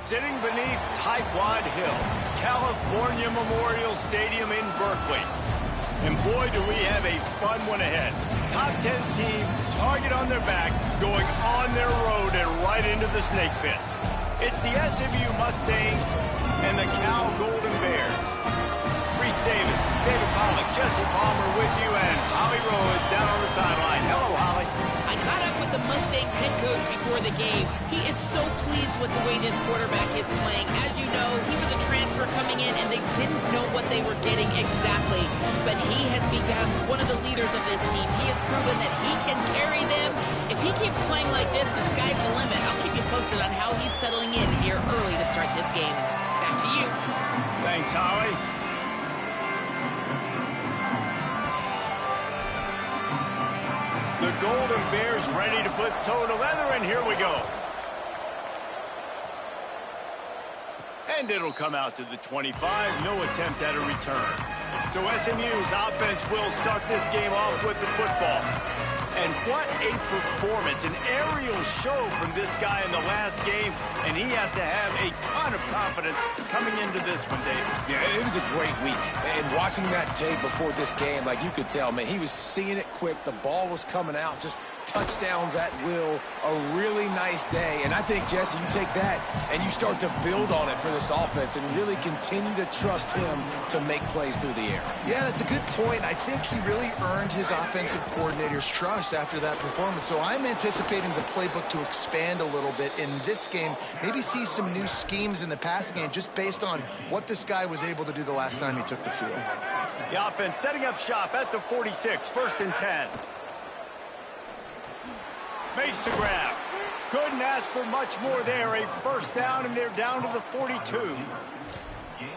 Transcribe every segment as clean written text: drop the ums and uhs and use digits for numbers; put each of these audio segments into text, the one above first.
Sitting beneath Tightwad Hill, California Memorial Stadium in Berkeley. And boy, do we have a fun one ahead. Top 10 team, target on their back, going on their road and right into the snake pit. It's the SMU Mustangs and the Cal Golden Bears. Reese Davis, David Pollack, Jesse Palmer with you, and Holly Rowe is down on the sideline. Hello, Holly. I caught up with the Mustangs head coach before the game. He is so pleased with the way this quarterback is playing. As you know, he was a transfer coming in, and they didn't know what they were getting exactly. But he has become one of the leaders of this team. He has proven that he can carry them. If he keeps playing like this, the sky's the limit. I'll keep you posted on how he's settling in here early to start this game. Back to you. Thanks, Holly. The Golden Bears ready to put toe to leather, and here we go. And it'll come out to the 25, no attempt at a return. So SMU's offense will start this game off with the football. And what a performance, an aerial show from this guy in the last game, and he has to have a ton of confidence coming into this one, Dave. Yeah, it was a great week. And watching that tape before this game, like you could tell, man, he was seeing it quick. The ball was coming out, just touchdowns at will. A really nice day. And I think, Jesse, you take that and you start to build on it for this offense and really continue to trust him to make plays through the air. Yeah, that's a good point. I think he really earned his offensive coordinator's trust after that performance. So I'm anticipating the playbook to expand a little bit in this game. Maybe see some new schemes in the passing game just based on what this guy was able to do the last time he took the field. The offense setting up shop at the 46, 1st and 10. Makes the grab. Couldn't ask for much more there. A first down, and they're down to the 42.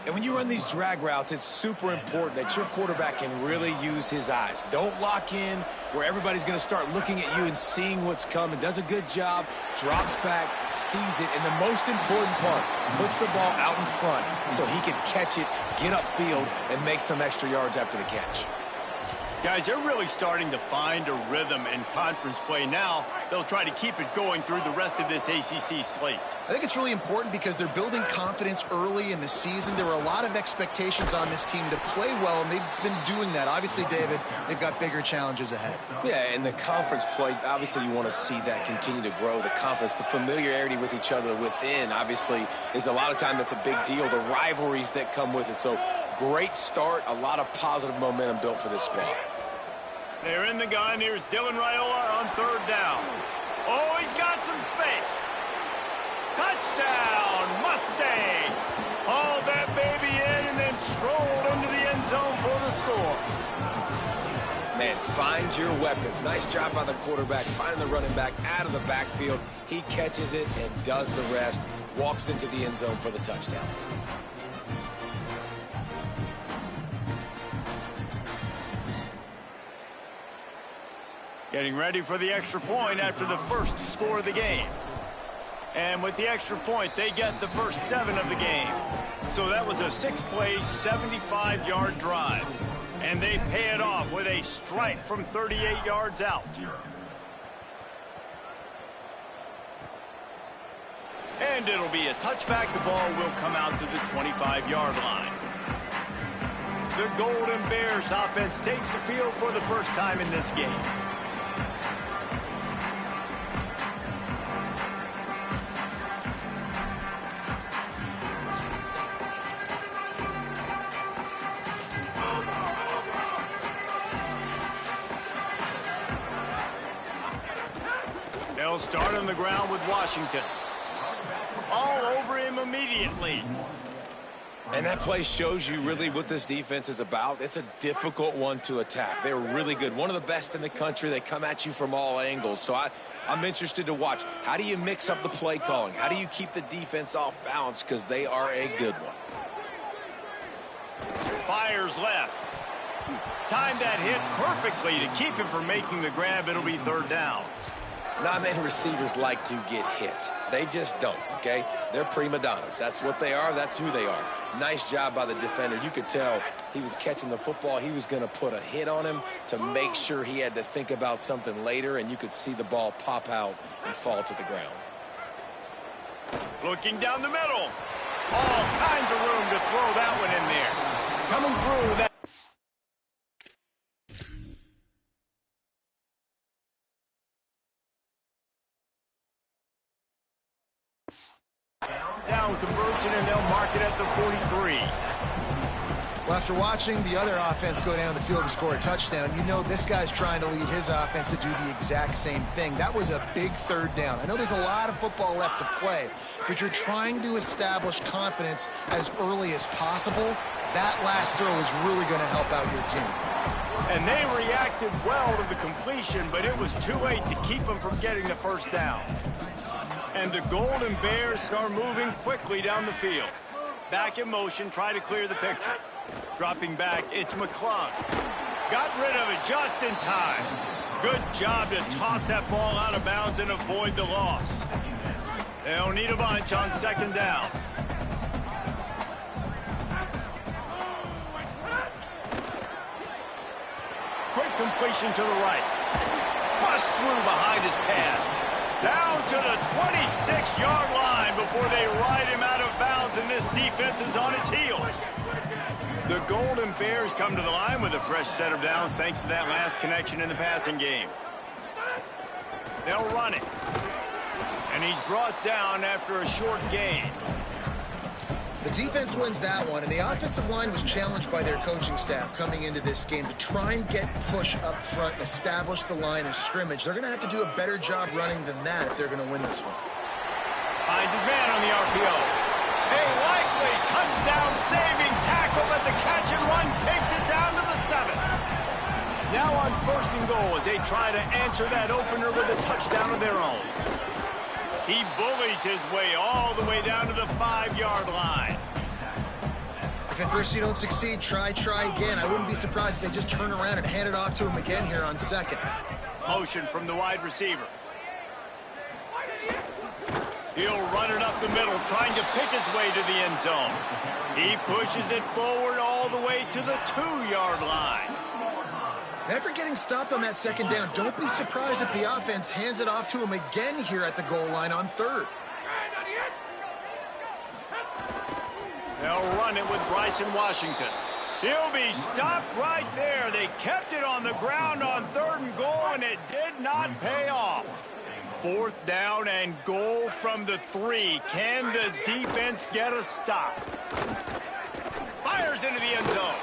And when you run these drag routes, it's super important that your quarterback can really use his eyes. Don't lock in where everybody's going to start looking at you and seeing what's coming. Does a good job, drops back, sees it, and the most important part, puts the ball out in front so he can catch it, get upfield, and make some extra yards after the catch. Guys, they're really starting to find a rhythm in conference play now. They'll try to keep it going through the rest of this ACC slate. I think it's really important because they're building confidence early in the season. There were a lot of expectations on this team to play well, and they've been doing that. Obviously, David, they've got bigger challenges ahead. Yeah, and the conference play, obviously you want to see that continue to grow. The confidence, the familiarity with each other within, obviously, is a lot of time that's a big deal. The rivalries that come with it. So, great start, a lot of positive momentum built for this squad. They're in the gun. Here's Dylan Raiola on 3rd down. Oh, he's got some space. Touchdown, Mustangs. Hauled that baby in and then strolled into the end zone for the score. Man, find your weapons. Nice job by the quarterback. Find the running back out of the backfield. He catches it and does the rest. Walks into the end zone for the touchdown. Getting ready for the extra point after the first score of the game. And with the extra point, they get the first 7 of the game. So that was a 6-play, 75-yard drive. And they pay it off with a strike from 38 yards out. And it'll be a touchback. The ball will come out to the 25-yard line. The Golden Bears offense takes the field for the first time in this game. They'll start on the ground with Washington. All over him immediately. And that play shows you really what this defense is about. It's a difficult one to attack. They're really good. One of the best in the country. They come at you from all angles. So I'm interested to watch. How do you mix up the play calling? How do you keep the defense off balance? Because they are a good one. Fires left. Timed that hit perfectly to keep him from making the grab. It'll be 3rd down. Not many receivers like to get hit. They just don't, okay? They're prima donnas. That's what they are. That's who they are. Nice job by the defender. You could tell he was catching the football. He was going to put a hit on him to make sure he had to think about something later, and you could see the ball pop out and fall to the ground. Looking down the middle. All kinds of room to throw that one in there. Coming through that. Down conversion, and they'll mark it at the 43. Well, after watching the other offense go down the field and score a touchdown, you know this guy's trying to lead his offense to do the exact same thing. That was a big third down. I know there's a lot of football left to play, but you're trying to establish confidence as early as possible. That last throw is really going to help out your team. And they reacted well to the completion, but it was too late to keep them from getting the first down. And the Golden Bears are moving quickly down the field. Back in motion, try to clear the picture. Dropping back, it's McClung. Got rid of it just in time. Good job to toss that ball out of bounds and avoid the loss. They'll need a bunch on second down. Quick completion to the right. Bust through behind his pad. Down to the 26-yard line before they ride him out of bounds, and this defense is on its heels. The Golden Bears come to the line with a fresh set of downs thanks to that last connection in the passing game. They'll run it. And he's brought down after a short gain. The defense wins that one, and the offensive line was challenged by their coaching staff coming into this game to try and get push up front and establish the line of scrimmage. They're going to have to do a better job running than that if they're going to win this one. Finds his man on the RPO. A likely touchdown-saving tackle, but the catch and run takes it down to the 7. Now on first and goal as they try to answer that opener with a touchdown of their own. He bullies his way all the way down to the 5-yard line. If at first you don't succeed, try again. I wouldn't be surprised if they just turn around and hand it off to him again here on second. Motion from the wide receiver. He'll run it up the middle, trying to pick his way to the end zone. He pushes it forward all the way to the 2-yard line. After getting stopped on that second down, don't be surprised if the offense hands it off to him again here at the goal line on third. They'll run it with Bryson Washington. He'll be stopped right there. They kept it on the ground on third and goal, and it did not pay off. Fourth down and goal from the 3. Can the defense get a stop? Fires into the end zone.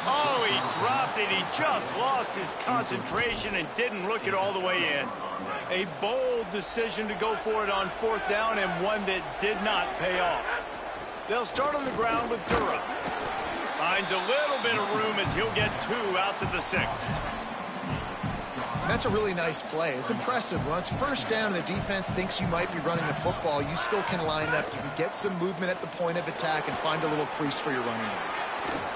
Oh, he dropped it. He just lost his concentration and didn't look it all the way in. A bold decision to go for it on fourth down, and one that did not pay off. They'll start on the ground with Durham. Finds a little bit of room as he'll get 2 out to the 6. That's a really nice play. It's impressive. When it's first down and the defense thinks you might be running the football, you still can line up. You can get some movement at the point of attack and find a little crease for your running back.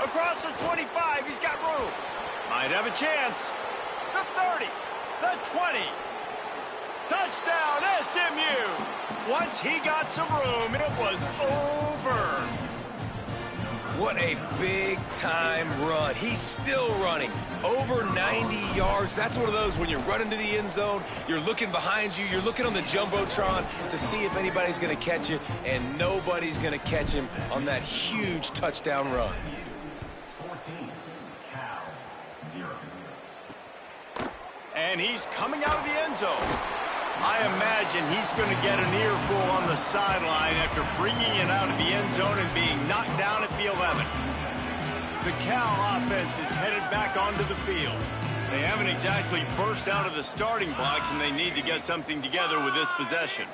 Across the 25, he's got room. Might have a chance. The 30, the 20. Touchdown, SMU. Once he got some room, it was over. What a big-time run. He's still running. Over 90 yards. That's one of those when you're running to the end zone, you're looking behind you, you're looking on the Jumbotron to see if anybody's going to catch you, and nobody's going to catch him on that huge touchdown run. 14, Cal, 0. And he's coming out of the end zone. I imagine he's going to get an earful on the sideline after bringing it out of the end zone and being knocked down at the 11. The Cal offense is headed back onto the field. They haven't exactly burst out of the starting blocks, and they need to get something together with this possession.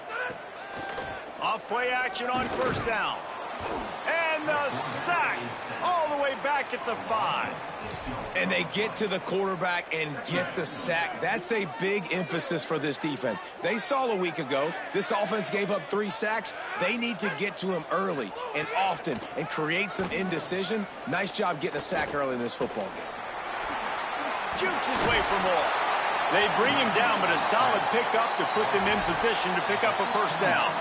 Off play action on first down. And the sack all the way back at the 5. And they get to the quarterback and get the sack. That's a big emphasis for this defense. They saw a week ago, this offense gave up 3 sacks. They need to get to him early and often and create some indecision. Nice job getting a sack early in this football game. Jukes his way for more. They bring him down, but a solid pickup to put them in position to pick up a first down.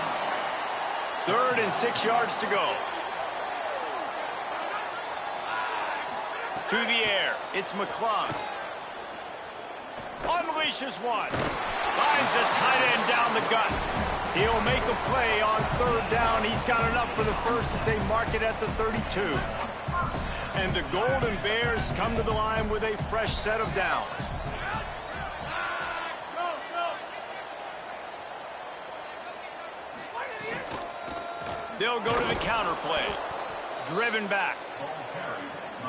3rd and 6 yards to go. To the air, it's McClung. Unleashes one. Finds a tight end down the gut. He'll make a play on 3rd down. He's got enough for the first as they mark it at the 32. And the Golden Bears come to the line with a fresh set of downs. They'll go to the counter play. Driven back.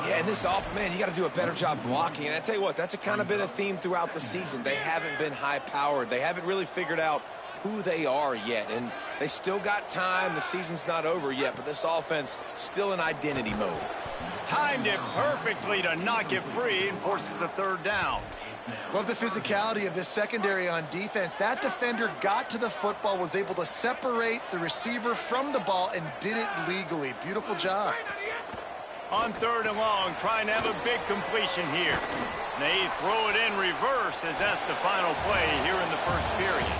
Yeah, and this offense, man, you got to do a better job blocking. And I tell you what, that's kind of been a theme throughout the season. They haven't been high-powered. They haven't really figured out who they are yet. And they still got time. The season's not over yet, but this offense still in identity mode. Timed it perfectly to knock it free and forces the 3rd down. Love the physicality of this secondary on defense. That defender got to the football, was able to separate the receiver from the ball, and did it legally. Beautiful job. On 3rd and long, trying to have a big completion here. They throw it in reverse as that's the final play here in the first period.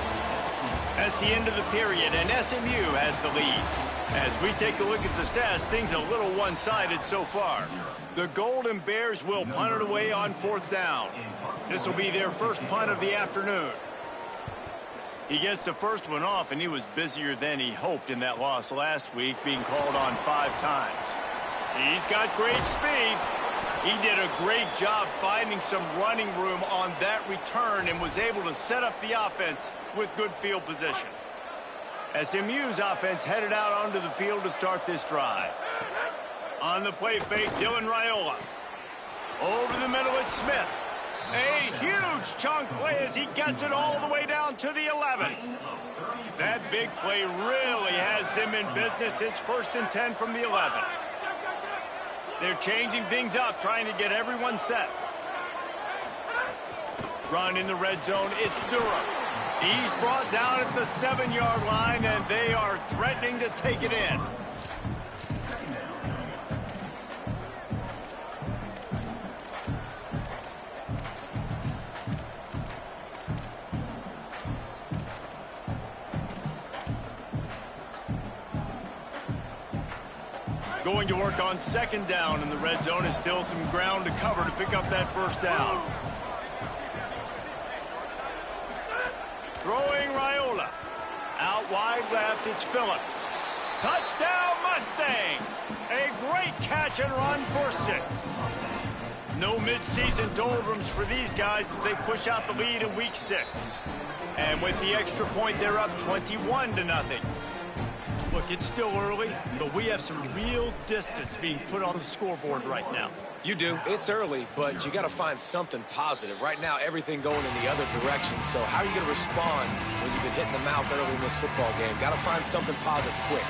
That's the end of the period, and SMU has the lead. As we take a look at the stats, things a little one-sided so far. The Golden Bears will punt it away on 4th down. This will be their first punt of the afternoon. He gets the first one off, and he was busier than he hoped in that loss last week, being called on 5 times. He's got great speed. He did a great job finding some running room on that return and was able to set up the offense with good field position. SMU's offense headed out onto the field to start this drive. On the play fake, Dylan Raiola. Over the middle, it's Smith. A huge chunk play as he gets it all the way down to the 11. That big play really has them in business. It's 1st and 10 from the 11. They're changing things up, trying to get everyone set. Run in the red zone, it's Durham. He's brought down at the 7-yard line, and they are threatening to take it in. Going to work on 2nd down in the red zone. Is still some ground to cover to pick up that first down. Throwing Raiola. Out wide left, it's Phillips. Touchdown Mustangs! A great catch and run for 6. No midseason doldrums for these guys as they push out the lead in week 6. And with the extra point, they're up 21-0. Look, it's still early, but we have some real distance being put on the scoreboard right now. You do. It's early, but you got to find something positive. Right now, everything going in the other direction. So how are you going to respond when you've been hit in the mouth early in this football game? Got to find something positive quick.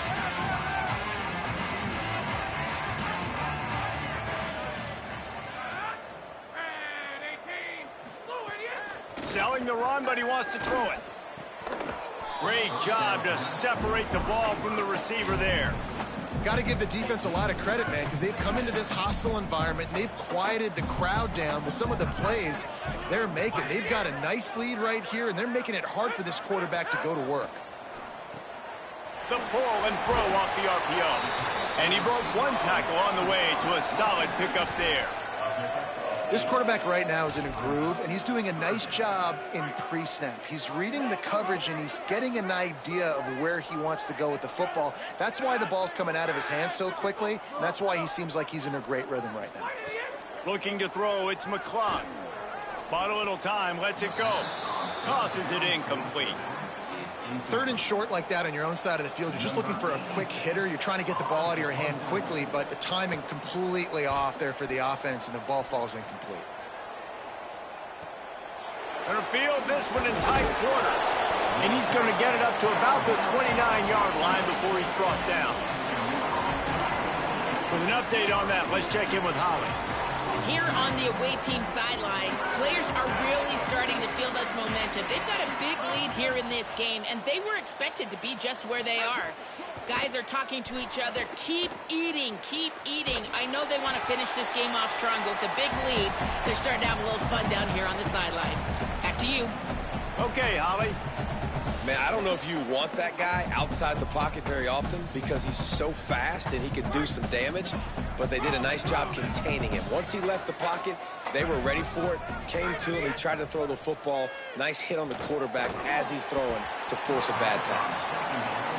Selling the run, but he wants to throw it. Great job to separate the ball from the receiver there. Got to give the defense a lot of credit, man, because they've come into this hostile environment and they've quieted the crowd down with some of the plays they're making. They've got a nice lead right here, and they're making it hard for this quarterback to go to work. The pull and throw off the RPO. And he broke one tackle on the way to a solid pickup there. This quarterback right now is in a groove, and he's doing a nice job in pre-snap. He's reading the coverage, and he's getting an idea of where he wants to go with the football. That's why the ball's coming out of his hands so quickly, and that's why he seems like he's in a great rhythm right now. Looking to throw, it's McClung. Bought a little time, lets it go. Tosses it incomplete. 3rd and short like that on your own side of the field, you're just looking for a quick hitter. You're trying to get the ball out of your hand quickly, but the timing completely off there for the offense, and the ball falls incomplete. Gonna field this one in tight quarters, and he's going to get it up to about the 29-yard line before he's brought down. With an update on that, let's check in with Holly. Here on the away team sideline, players are really starting to feel this momentum. They've got a big lead here in this game, and they were expected to be just where they are. Guys are talking to each other. Keep eating, keep eating. I know they want to finish this game off strong, but with a big lead, they're starting to have a little fun down here on the sideline. Back to to you. Okay, Holly. Man, I don't know if you want that guy outside the pocket very often because he's so fast and he could do some damage, but they did a nice job containing him. Once he left the pocket, they were ready for it, came to him, he tried to throw the football. Nice hit on the quarterback as he's throwing to force a bad pass.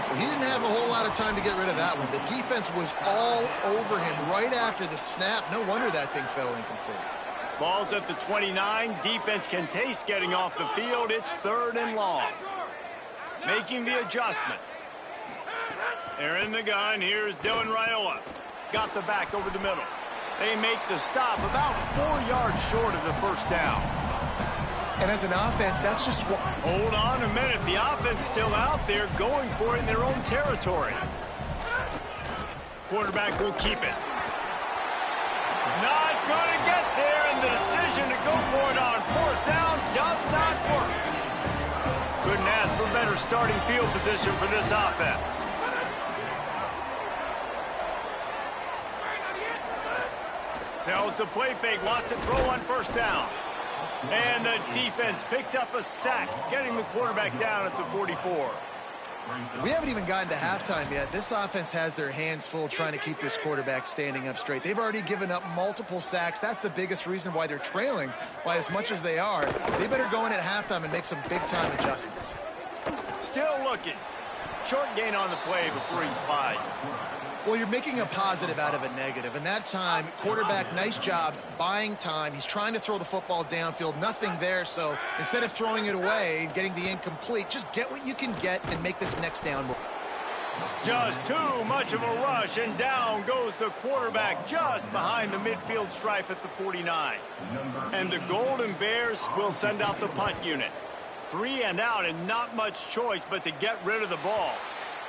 Well, he didn't have a whole lot of time to get rid of that one. The defense was all over him right after the snap. No wonder that thing fell incomplete. Ball's at the 29. Defense can taste getting off the field. It's 3rd and long. Making the adjustment. They're in the gun. Here's Dylan Raiola. Got the back over the middle. They make the stop about 4 yards short of the first down. And as an offense, that's just what... Hold on a minute. The offense still out there going for it in their own territory. Quarterback will keep it. Not going to get there, and the decision to go for it on 4th down does not work. Couldn't ask for better starting field position for this offense. Tells the play fake, wants to throw on 1st down. And the defense picks up a sack, getting the quarterback down at the 44. We haven't even gotten to halftime yet. This offense has their hands full trying to keep this quarterback standing up straight. They've already given up multiple sacks. That's the biggest reason why they're trailing by as much as they are. They better go in at halftime and make some big-time adjustments. Still looking. Short gain on the play before he slides. Well, you're making a positive out of a negative. And that time, quarterback, nice job buying time. He's trying to throw the football downfield. Nothing there. So instead of throwing it away, getting the incomplete, just get what you can get and make this next down. Just too much of a rush, and down goes the quarterback just behind the midfield stripe at the 49. And the Golden Bears will send out the punt unit. 3 and out, and not much choice but to get rid of the ball.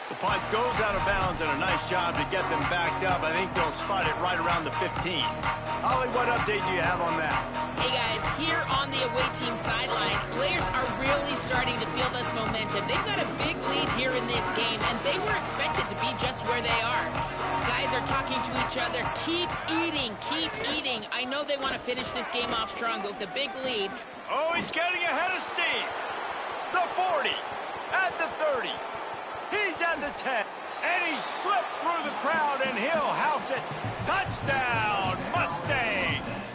The punt goes out of bounds, and a nice job to get them backed up. I think they'll spot it right around the 15. Holly, what update do you have on that? Hey guys, here on the away team sideline, players are really starting to feel this momentum. They've got a big lead here in this game, and they were expected to be just where they are. Guys are talking to each other. Keep eating, keep eating. I know they want to finish this game off strong with a big lead. Oh, he's getting ahead of steam. The 40, at the 30. He's at the 10, and he slipped through the crowd, and he'll house it. Touchdown, Mustangs!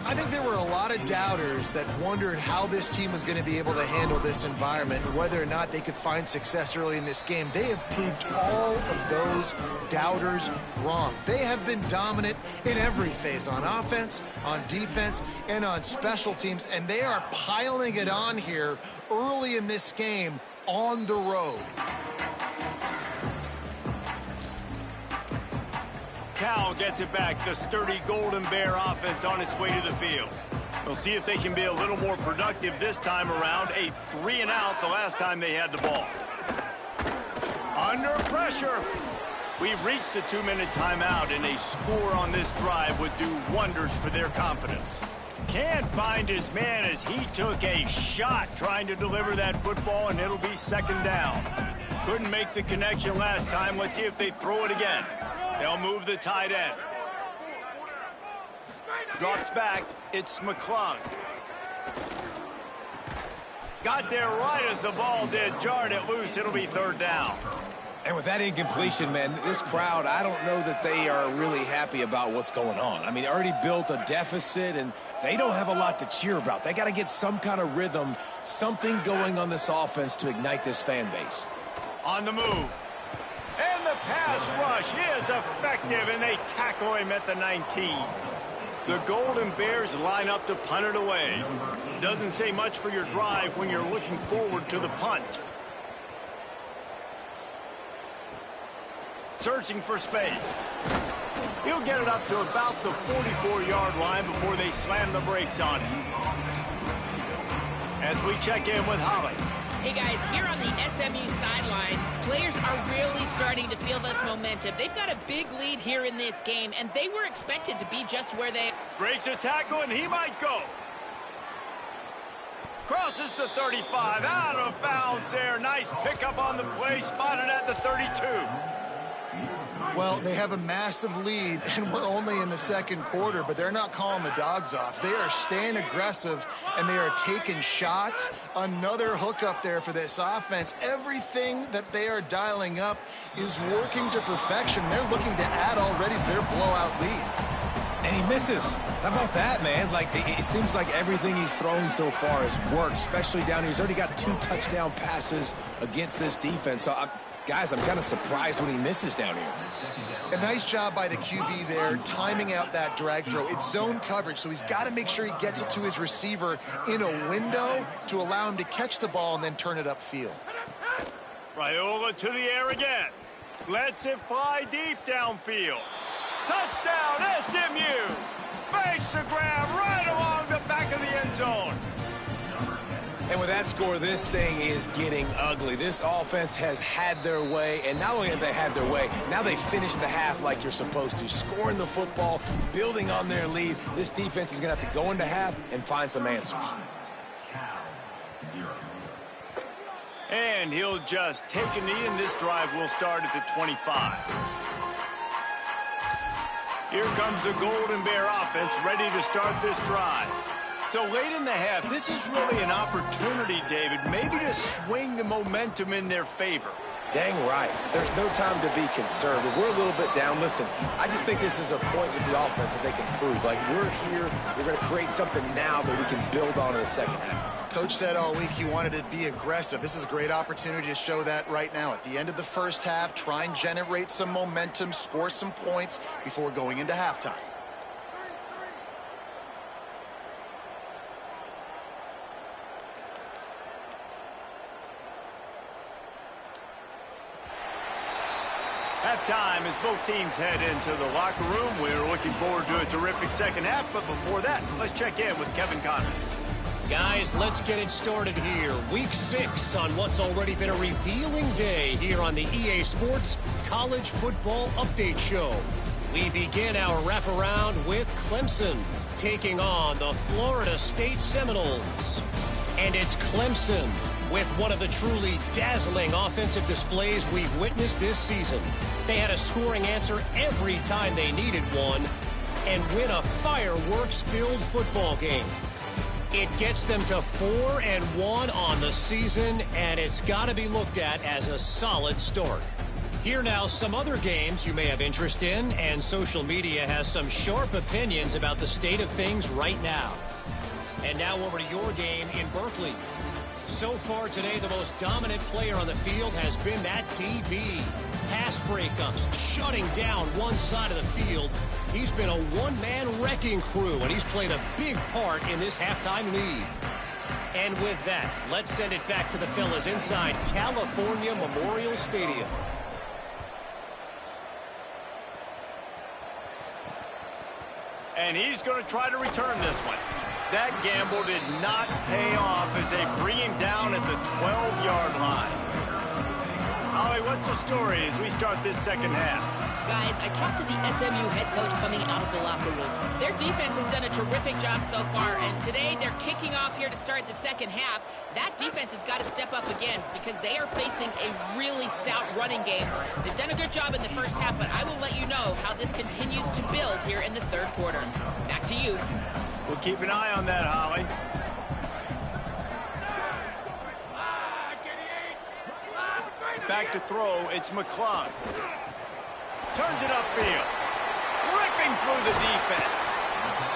I think there were a lot of doubters that wondered how this team was going to be able to handle this environment and whether or not they could find success early in this game. They have proved all of those doubters wrong. They have been dominant in every phase, on offense, on defense, and on special teams, and they are piling it on here early in this game on the road. Cal gets it back. The sturdy Golden Bear offense on its way to the field. We'll see if they can be a little more productive this time around. A 3 and out the last time they had the ball. Under pressure. We've reached the 2-minute timeout, and a score on this drive would do wonders for their confidence. Can't find his man as he took a shot trying to deliver that football, and it'll be 2nd down. Couldn't make the connection last time. Let's see if they throw it again. They'll move the tight end. Drops back. It's McClung. Got there right as the ball did. Jarred it loose. It'll be 3rd down. And with that incompletion, man, this crowd, I don't know that they are really happy about what's going on. I mean, they already built a deficit, and they don't have a lot to cheer about. They got to get some kind of rhythm, something going on this offense to ignite this fan base. On the move. And the pass rush is effective, and they tackle him at the 19. The Golden Bears line up to punt it away. Doesn't say much for your drive when you're looking forward to the punt. Searching for space. He'll get it up to about the 44-yard line before they slam the brakes on him. As we check in with Holly. Hey guys, here on the SMU sideline, players are really starting to feel this momentum. They've got a big lead here in this game, and they were expected to be just where they... Breaks a tackle, and he might go. Crosses the 35, out of bounds there. Nice pickup on the play, spotted at the 32. Well, they have a massive lead, and we're only in the second quarter, but they're not calling the dogs off. They are staying aggressive, and they are taking shots. Another hookup there for this offense. Everything that they are dialing up is working to perfection. They're looking to add already their blowout lead. And he misses. How about that, man? Like, it seems like everything he's thrown so far has worked, especially down here. He's already got 2 touchdown passes against this defense. So, guys, I'm kind of surprised when he misses down here. A nice job by the QB there, timing out that drag throw. It's zone coverage, so he's got to make sure he gets it to his receiver in a window to allow him to catch the ball and then turn it upfield. Raiola to the air again. Lets it fly deep downfield. Touchdown, SMU! Makes the grab right along the back of the end zone. And with that score, this thing is getting ugly. This offense has had their way, and not only have they had their way, now they finished the half like you're supposed to, scoring the football, building on their lead. This defense is going to have to go into half and find some answers. And he'll just take a knee, and this drive will start at the 25. Here comes the Golden Bear offense ready to start this drive. So late in the half, this is really an opportunity, David, maybe to swing the momentum in their favor. Dang right. There's no time to be conservative. We're a little bit down. Listen, I just think this is a point with the offense that they can prove. Like, we're here, we're going to create something now that we can build on in the second half. Coach said all week he wanted to be aggressive. This is a great opportunity to show that right now. At the end of the first half, try and generate some momentum, score some points before going into halftime. Halftime as both teams head into the locker room. We're looking forward to a terrific second half, but before that, let's check in with Kevin Conner. Guys, let's get it started here. Week 6 on what's already been a revealing day here on the EA Sports College Football Update Show. We begin our wraparound with Clemson taking on the Florida State Seminoles. And it's Clemson with one of the truly dazzling offensive displays we've witnessed this season. They had a scoring answer every time they needed one and win a fireworks-filled football game. It gets them to 4-1 on the season, and it's got to be looked at as a solid start. Here now, some other games you may have interest in, and social media has some sharp opinions about the state of things right now. And now over to your game in Berkeley. So far today, the most dominant player on the field has been that DB. Pass breakups, shutting down one side of the field. He's been a one-man wrecking crew, and he's played a big part in this halftime lead. And with that, let's send it back to the fellas inside California Memorial Stadium. And he's going to try to return this one. That gamble did not pay off as they bring him down at the 12-yard line. Ollie, what's the story as we start this second half? Guys, I talked to the SMU head coach coming out of the locker room. Their defense has done a terrific job so far, and today they're kicking off here to start the second half. That defense has got to step up again because they are facing a really stout running game. They've done a good job in the first half, but I will let you know how this continues to build here in the third quarter. Back to you. We'll keep an eye on that, Holly. Back to throw, it's McClung. Turns it upfield. Ripping through the defense.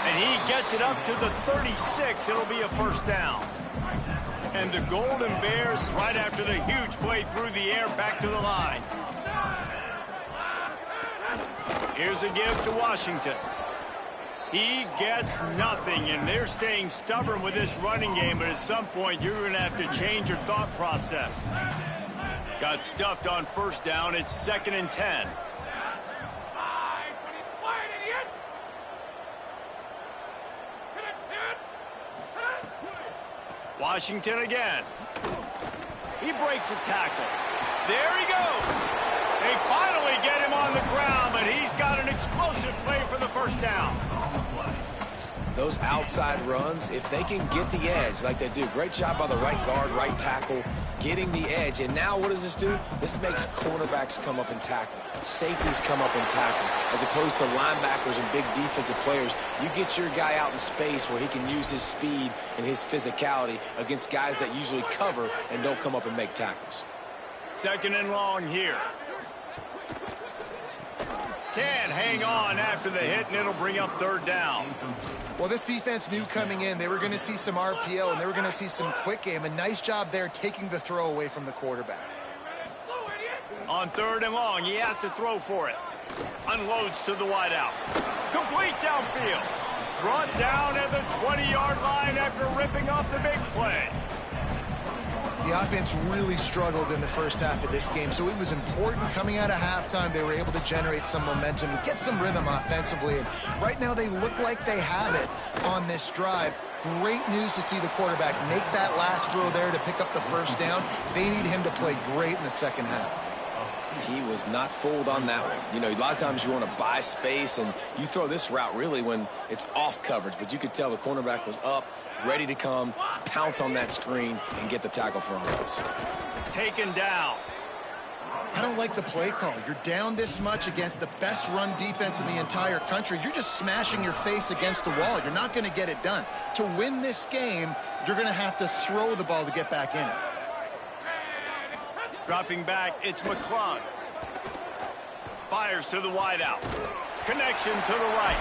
And he gets it up to the 36. It'll be a first down. And the Golden Bears, right after the huge play through the air, back to the line. Here's a give to Washington. He gets nothing, and they're staying stubborn with this running game, but at some point you're going to have to change your thought process. Got stuffed on first down. It's 2nd and 10. Washington again. He breaks a tackle. There he goes. They finally get him on the ground, but he's got an explosive play for the first down. Those outside runs, if they can get the edge like they do, great job by the right guard, right tackle, getting the edge. And now what does this do? This makes cornerbacks come up and tackle. Safeties come up and tackle. As opposed to linebackers and big defensive players, you get your guy out in space where he can use his speed and his physicality against guys that usually cover and don't come up and make tackles. 2nd and long here. Can't hang on after the hit, and it'll bring up 3rd down. Well, this defense knew coming in they were going to see some RPO and they were going to see some quick game. A nice job there taking the throw away from the quarterback. On 3rd and long, he has to throw for it. Unloads to the wideout. Complete downfield. Brought down at the 20-yard line after ripping off the big play. The offense really struggled in the first half of this game, so it was important coming out of halftime. They were able to generate some momentum and get some rhythm offensively. And right now they look like they have it on this drive. Great news to see the quarterback make that last throw there to pick up the 1st down. They need him to play great in the 2nd half. He was not fooled on that one. You know, a lot of times you want to buy space, and you throw this route really when it's off coverage. But you could tell the cornerback was up, ready to come, pounce on that screen, and get the tackle for him. Taken down. I don't like the play call. You're down this much against the best run defense in the entire country. You're just smashing your face against the wall. You're not going to get it done. To win this game, you're going to have to throw the ball to get back in it. Dropping back, it's McClung. Fires to the wideout. Connection to the right.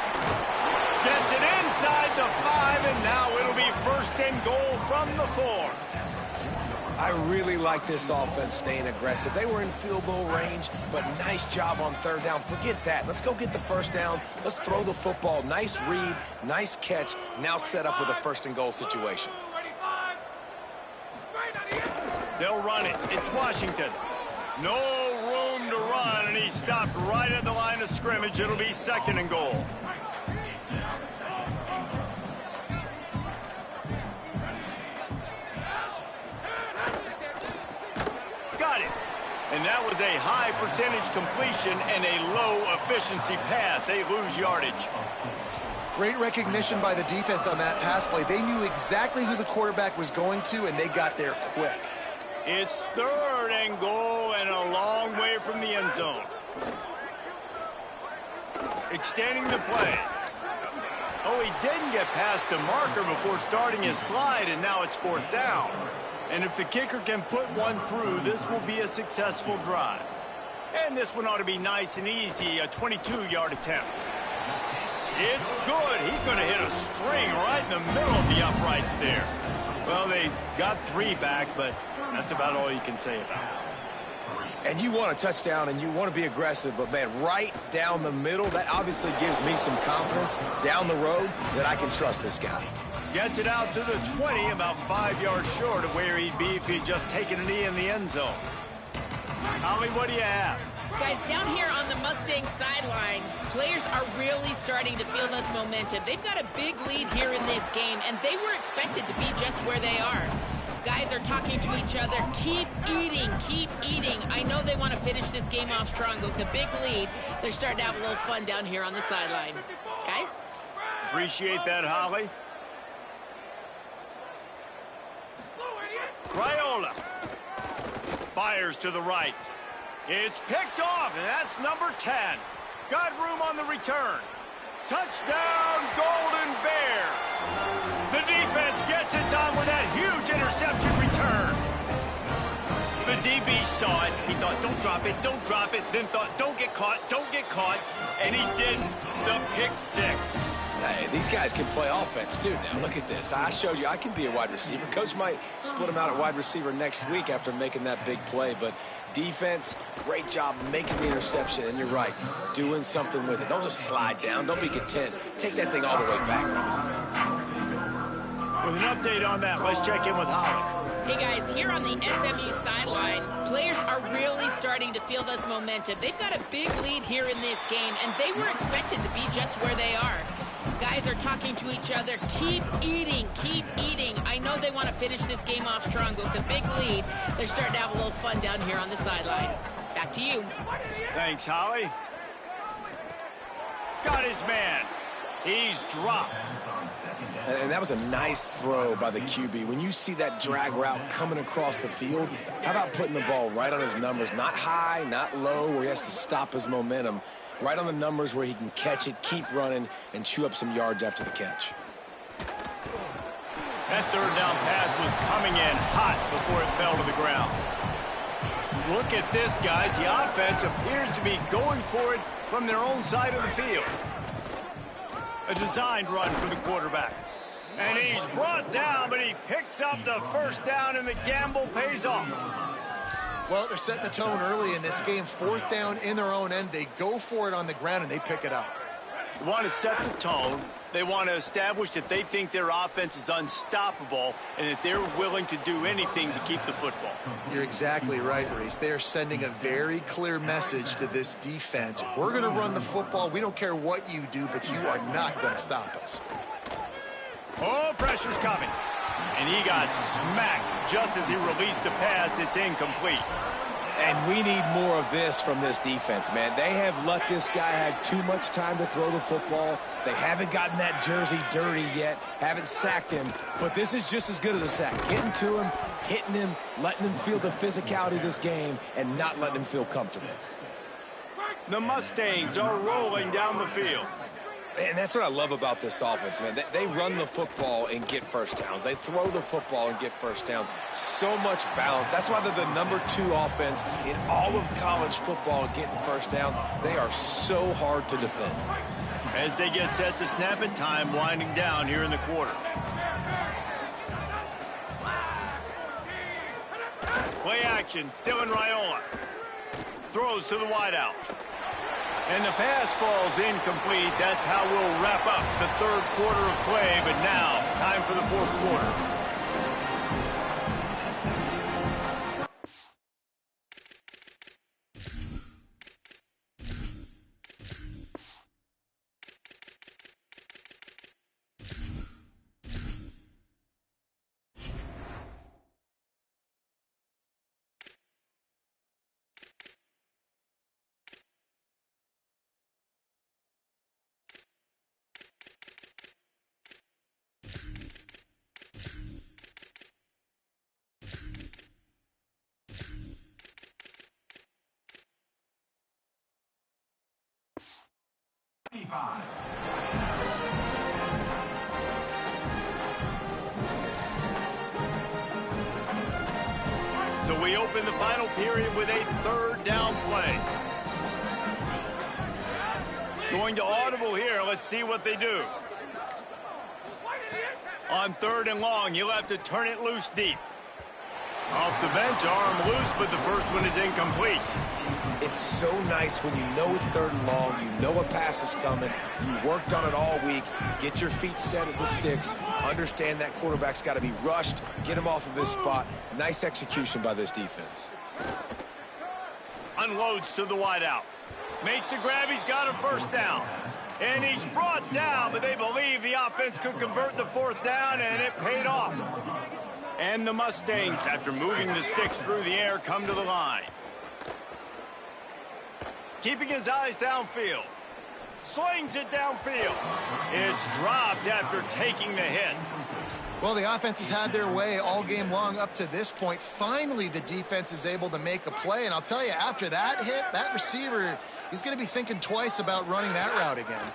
Gets it inside the 5, and now it'll be 1st and goal from the 4. I really like this offense staying aggressive. They were in field goal range, but nice job on 3rd down. Forget that. Let's go get the 1st down. Let's throw the football. Nice read, nice catch. Now set up with a 1st and goal situation. They'll run it. It's Washington. No room to run, and he stopped right at the line of scrimmage. It'll be 2nd and goal. Got it. And that was a high percentage completion and a low efficiency pass. They lose yardage. Great recognition by the defense on that pass play. They knew exactly who the quarterback was going to, and they got there quick. It's 3rd and goal and a long way from the end zone. Extending the play. Oh, he didn't get past the marker before starting his slide, and now it's 4th down. And if the kicker can put one through, this will be a successful drive. And this one ought to be nice and easy, a 22-yard attempt. It's good. He's going to hit a string right in the middle of the uprights there. Well, they got 3 back, but that's about all you can say about it. And you want a touchdown, and you want to be aggressive, but, man, right down the middle, that obviously gives me some confidence down the road that I can trust this guy. Gets it out to the 20, about 5 yards short of where he'd be if he'd just taken a knee in the end zone. Holly, what do you have? Guys, down here on the Mustang sideline, players are really starting to feel this momentum. They've got a big lead here in this game, and they were expected to be just where they are. Guys are talking to each other. Keep eating, keep eating. I know they want to finish this game off strong, but with a big lead, they're starting to have a little fun down here on the sideline. Guys? Appreciate that, Holly. Raiola fires to the right. It's picked off, and that's number 10. Got room on the return. Touchdown, Golden Bears. The defense gets it done with that huge interception return. The DB saw it. He thought, don't drop it, then thought, don't get caught, and he didn't. The pick 6. Hey, these guys can play offense, too, now. Look at this. I showed you I can be a wide receiver. Coach might split him out at wide receiver next week after making that big play, but defense, great job making the interception, and you're right, doing something with it. Don't just slide down. Don't be content. Take that thing all the way back. With an update on that, let's check in with Holly. Hey guys, here on the SMU sideline, players are really starting to feel this momentum. They've got a big lead here in this game, and they were expected to be just where they are. Guys are talking to each other. Keep eating, keep eating. I know they want to finish this game off strong, but with a big lead, they're starting to have a little fun down here on the sideline. Back to you. Thanks, Holly. Got his man. He's dropped. And that was a nice throw by the QB. When you see that drag route coming across the field, how about putting the ball right on his numbers? Not high, not low, where he has to stop his momentum. Right on the numbers where he can catch it, keep running, and chew up some yards after the catch. That third down pass was coming in hot before it fell to the ground. Look at this, guys. The offense appears to be going for it from their own side of the field. A designed run for the quarterback. And he's brought down, but he picks up the first down, and the gamble pays off. Well, they're setting the tone early in this game. Fourth down in their own end. They go for it on the ground, and they pick it up. They want to set the tone. They want to establish that they think their offense is unstoppable and that they're willing to do anything to keep the football. You're exactly right, Reese. They are sending a very clear message to this defense. We're going to run the football. We don't care what you do, but you are not going to stop us. Oh, pressure's coming. And he got smacked just as he released the pass. It's incomplete. And we need more of this from this defense, man. They have let this guy have too much time to throw the football. They haven't gotten that jersey dirty yet, haven't sacked him. But this is just as good as a sack. Getting to him, hitting him, letting him feel the physicality of this game, and not letting him feel comfortable. The Mustangs are rolling down the field. And that's what I love about this offense, man. They run the football and get first downs. They throw the football and get first downs. So much balance. That's why they're the #2 offense in all of college football getting first downs. They are so hard to defend. As they get set to snap it, time winding down here in the quarter. Play action, Dylan Raiola. Throws to the wideout. And the pass falls incomplete. That's how we'll wrap up the third quarter of play. But now, time for the fourth quarter. So we open the final period with a third down play. Going to audible here. Let's see what they do. On third and long, you'll have to turn it loose deep. Off the bench, arm loose, but the first one is incomplete. It's so nice when you know it's third and long, you know a pass is coming, you worked on it all week, get your feet set at the sticks, understand that quarterback's got to be rushed, get him off of his spot. Nice execution by this defense. Unloads to the wideout. Makes the grab, he's got a first down. And he's brought down, but they believe the offense could convert the fourth down, and it paid off. And the Mustangs, after moving the sticks through the air, come to the line. Keeping his eyes downfield. Slings it downfield. It's dropped after taking the hit. Well, the offense has had their way all game long up to this point. Finally, the defense is able to make a play. And I'll tell you, after that hit, that receiver, he's going to be thinking twice about running that route again.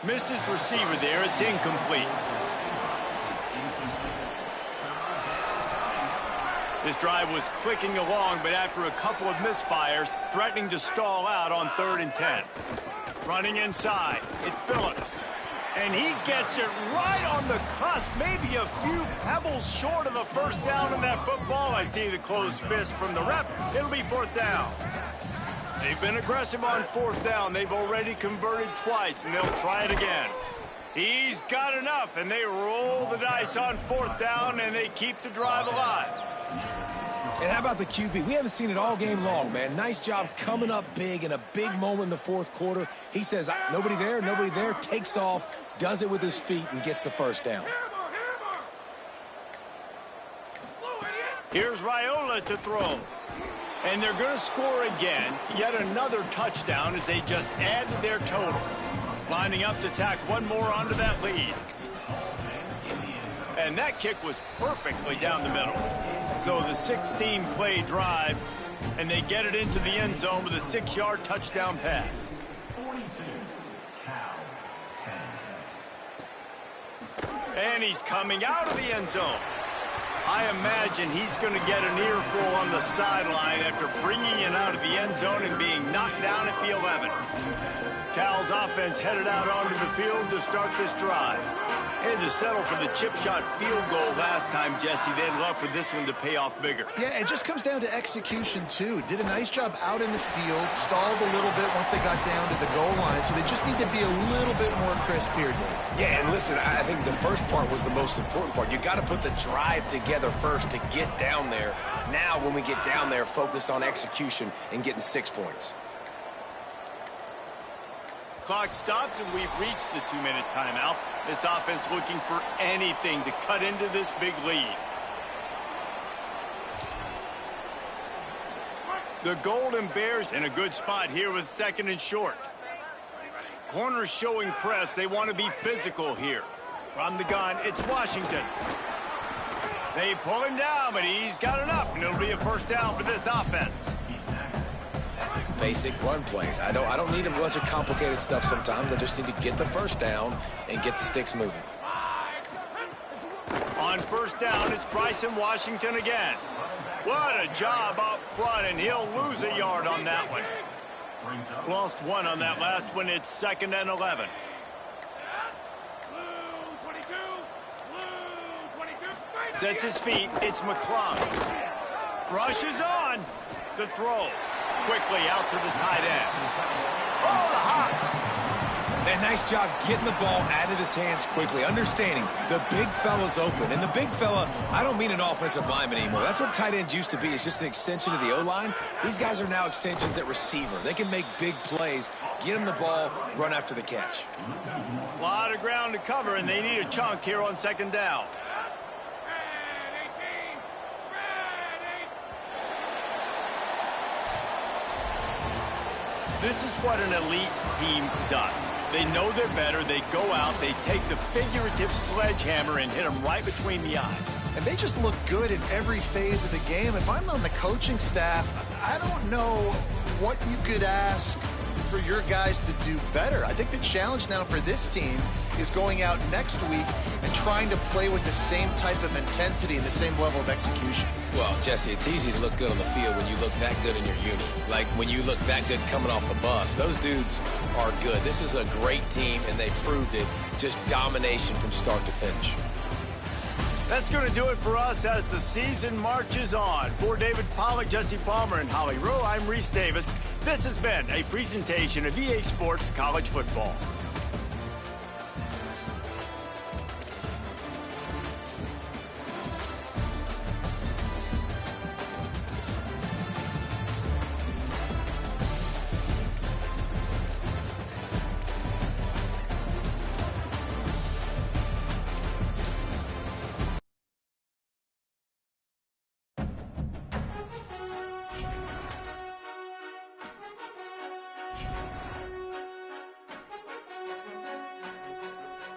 Missed his receiver there. It's incomplete. This drive was clicking along, but after a couple of misfires, threatening to stall out on 3rd and 10. Running inside, it's Phillips. And he gets it right on the cusp, maybe a few pebbles short of a first down in that football. I see the closed fist from the ref. It'll be 4th down. They've been aggressive on 4th down. They've already converted twice, and they'll try it again. He's got enough, and they roll the dice on 4th down, and they keep the drive alive. And how about the QB? We haven't seen it all game long, man. Nice job coming up big in a big moment in the fourth quarter. He says, nobody there, takes off, does it with his feet, and gets the first down. Here's Raiola to throw. And they're going to score again, yet another touchdown as they just add to their total. Lining up to tack one more onto that lead. And that kick was perfectly down the middle. So the 16-play drive, and they get it into the end zone with a 6-yard touchdown pass. 42, Cal 10. And he's coming out of the end zone. I imagine he's going to get an earful on the sideline after bringing it out of the end zone and being knocked down at the 11. Cal's offense headed out onto the field to start this drive. Had to settle for the chip shot field goal last time, Jesse. They'd love for this one to pay off bigger. Yeah, it just comes down to execution, too. Did a nice job out in the field, stalled a little bit once they got down to the goal line, so they just need to be a little bit more crisp here, Dave. Yeah, and listen, I think the first part was the most important part. You got to put the drive together first to get down there. Now, when we get down there, focus on execution and getting 6 points. Clock stops and we've reached the 2-minute timeout. This offense looking for anything to cut into this big lead. The Golden Bears in a good spot here with 2nd and short. Corners showing press. They want to be physical here. From the gun, it's Washington. They pull him down, but he's got enough, and it'll be a first down for this offense. Basic run plays. I don't need a bunch of complicated stuff sometimes. I just need to get the first down and get the sticks moving. On first down, it's Bryson Washington again. What a job up front, and he'll lose a yard on that one. Lost one on that last one. It's 2nd and 11. Sets his feet. It's McClung. Rushes on. The throw. Quickly out to the tight end. Oh, the hops. And nice job getting the ball out of his hands quickly, understanding the big fella's open. And the big fella, I don't mean an offensive lineman anymore. That's what tight ends used to be. It's just an extension of the O-line. These guys are now extensions at receiver. They can make big plays, get him the ball, run after the catch. A lot of ground to cover, and they need a chunk here on 2nd down. This is what an elite team does. They know they're better. They go out. They take the figurative sledgehammer and hit them right between the eyes. And they just look good in every phase of the game. If I'm on the coaching staff, I don't know what you could ask for your guys to do better. I think the challenge now for this team is going out next week and trying to play with the same type of intensity and the same level of execution. Well, Jesse, it's easy to look good on the field when you look that good in your unit. Like when you look that good coming off the bus. Those dudes are good. This is a great team, and they proved it. Just domination from start to finish. That's going to do it for us as the season marches on. For David Pollack, Jesse Palmer, and Holly Rowe, I'm Reese Davis. This has been a presentation of EA Sports College Football.